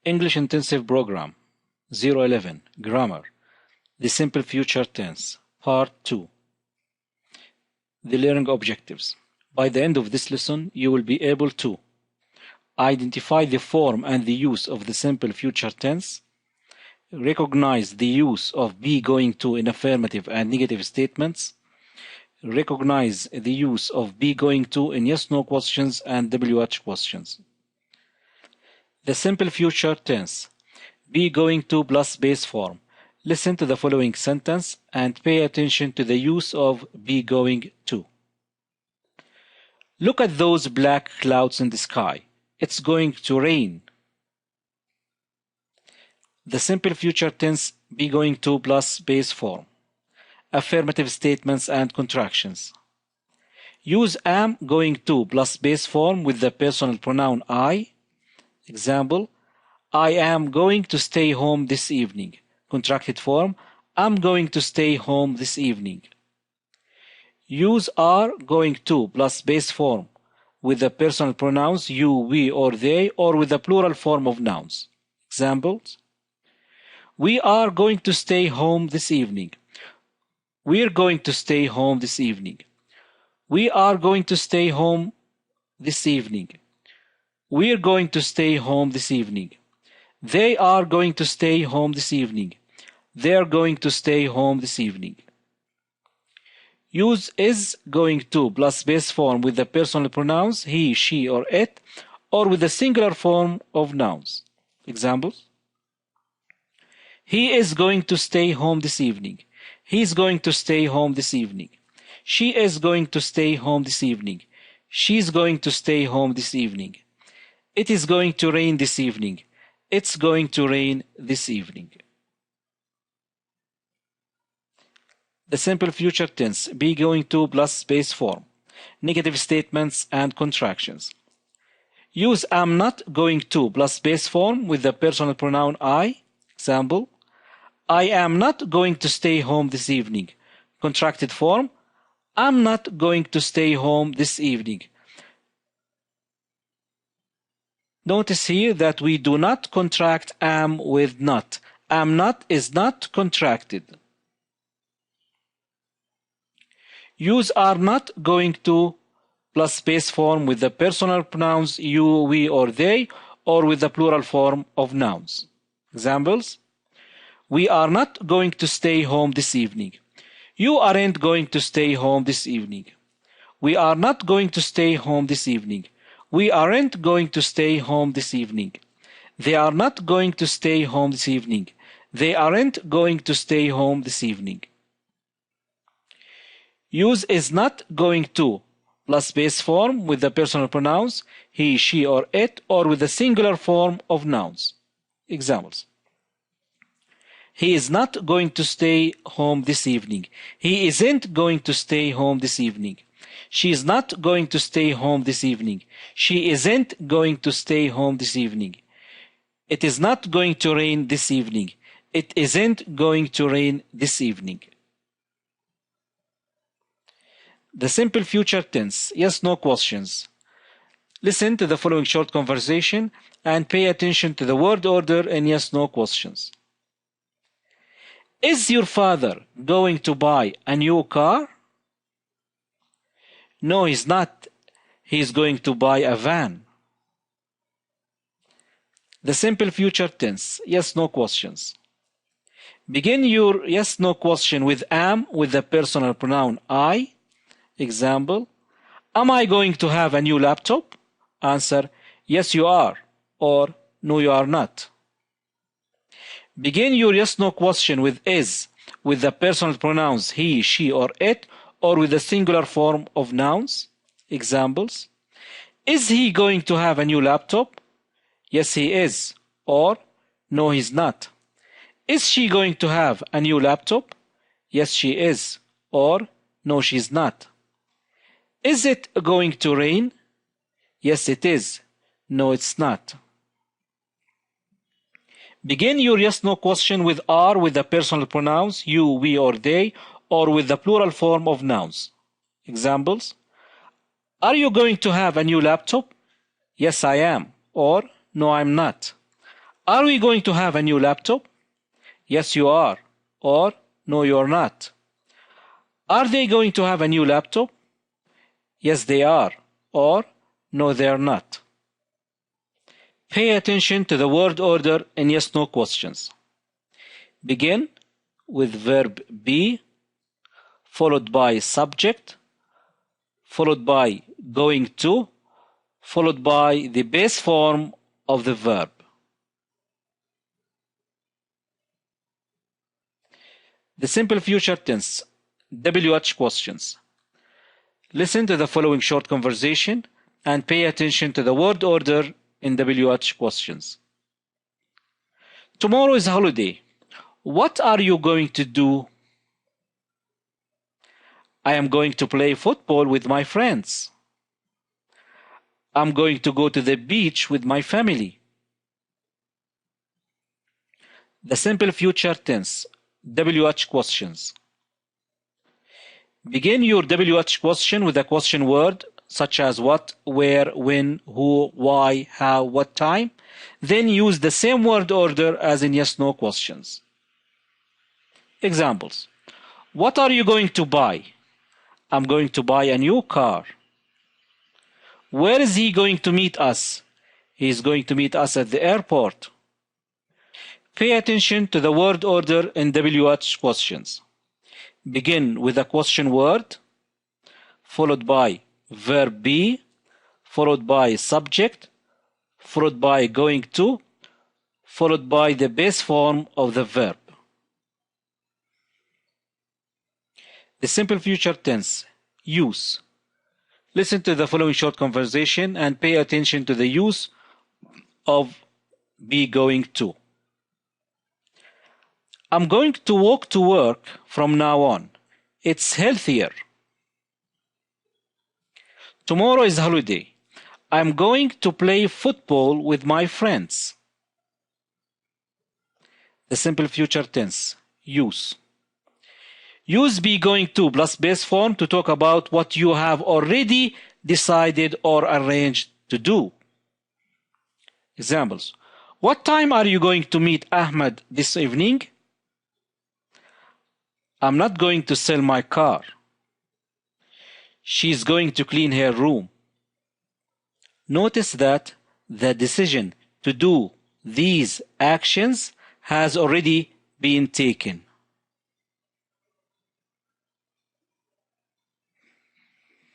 English Intensive Program 011 Grammar The Simple Future Tense Part 2 The Learning Objectives. By the end of this lesson, you will be able to identify the form and the use of the simple future tense, recognize the use of be going to in affirmative and negative statements, recognize the use of be going to in yes-no questions and WH questions. The simple future tense, be going to plus base form. Listen to the following sentence and pay attention to the use of be going to. Look at those black clouds in the sky. It's going to rain. The simple future tense, be going to plus base form. Affirmative statements and contractions. Use am going to plus base form with the personal pronoun I. Example, I am going to stay home this evening. Contracted form, I'm going to stay home this evening. Use are going to plus base form with the personal pronouns you, we, or they, or with the plural form of nouns. Examples, we are going to stay home this evening. We're going to stay home this evening. We are going to stay home this evening. We're going to stay home this evening. They are going to stay home this evening. They're going to stay home this evening. Use is going to plus base form with the personal pronouns he, she, or it, or with the singular form of nouns. Examples, he is going to stay home this evening. He's going to stay home this evening. She is going to stay home this evening. She's going to stay home this evening. It is going to rain this evening. It's going to rain this evening. The simple future tense, be going to plus base form. Negative statements and contractions. Use am not going to plus base form with the personal pronoun I. Example, I am not going to stay home this evening. Contracted form, I'm not going to stay home this evening. Notice here that we do not contract am with not. Am not is not contracted. Use are not going to plus base form with the personal pronouns you, we, or they, or with the plural form of nouns. Examples, we are not going to stay home this evening. You aren't going to stay home this evening. We are not going to stay home this evening. We aren't going to stay home this evening. They are not going to stay home this evening. They aren't going to stay home this evening. Use is not going to plus base form with the personal pronouns he, she, or it, or with the singular form of nouns. Examples, he is not going to stay home this evening. He isn't going to stay home this evening. She is not going to stay home this evening. She isn't going to stay home this evening. It is not going to rain this evening. It isn't going to rain this evening. The simple future tense, yes-no questions. Listen to the following short conversation and pay attention to the word order in yes-no questions. Is your father going to buy a new car? No, he's not. He's going to buy a van. The simple future tense, yes-no questions. Begin your yes-no question with am with the personal pronoun I. Example, am I going to have a new laptop? Answer, yes you are, or no you are not. Begin your yes-no question with is with the personal pronouns he, she, or it, or with the singular form of nouns. Examples, is he going to have a new laptop? Yes he is, or no he's not. Is she going to have a new laptop? Yes she is, or no she's not. Is it going to rain? Yes it is, no it's not. Begin your yes-no question with are with the personal pronouns you, we, or they, or with the plural form of nouns. Examples, are you going to have a new laptop? Yes I am, or no I'm not. Are we going to have a new laptop? Yes, you are. Or no, you're not. Are they going to have a new laptop? Yes, they are. Or no, they are not. Pay attention to the word order in yes-no questions. Begin with verb be, followed by subject, followed by going to, followed by the base form of the verb. The simple future tense, WH questions. Listen to the following short conversation and pay attention to the word order in WH questions. Tomorrow is a holiday. What are you going to do? I am going to play football with my friends. I'm going to go to the beach with my family. The simple future tense, WH questions. Begin your WH question with a question word such as what, where, when, who, why, how, what time. Then use the same word order as in yes-no questions. Examples. What are you going to buy? I'm going to buy a new car. Where is he going to meet us? He is going to meet us at the airport. Pay attention to the word order in WH questions. Begin with a question word, followed by verb be, followed by subject, followed by going to, followed by the base form of the verb. The simple future tense, use. Listen to the following short conversation and pay attention to the use of be going to. I'm going to walk to work from now on. It's healthier. Tomorrow is holiday. I'm going to play football with my friends. The simple future tense, use. Use be going to plus base form to talk about what you have already decided or arranged to do. Examples. What time are you going to meet Ahmed this evening? I'm not going to sell my car. She's going to clean her room. Notice that the decision to do these actions has already been taken.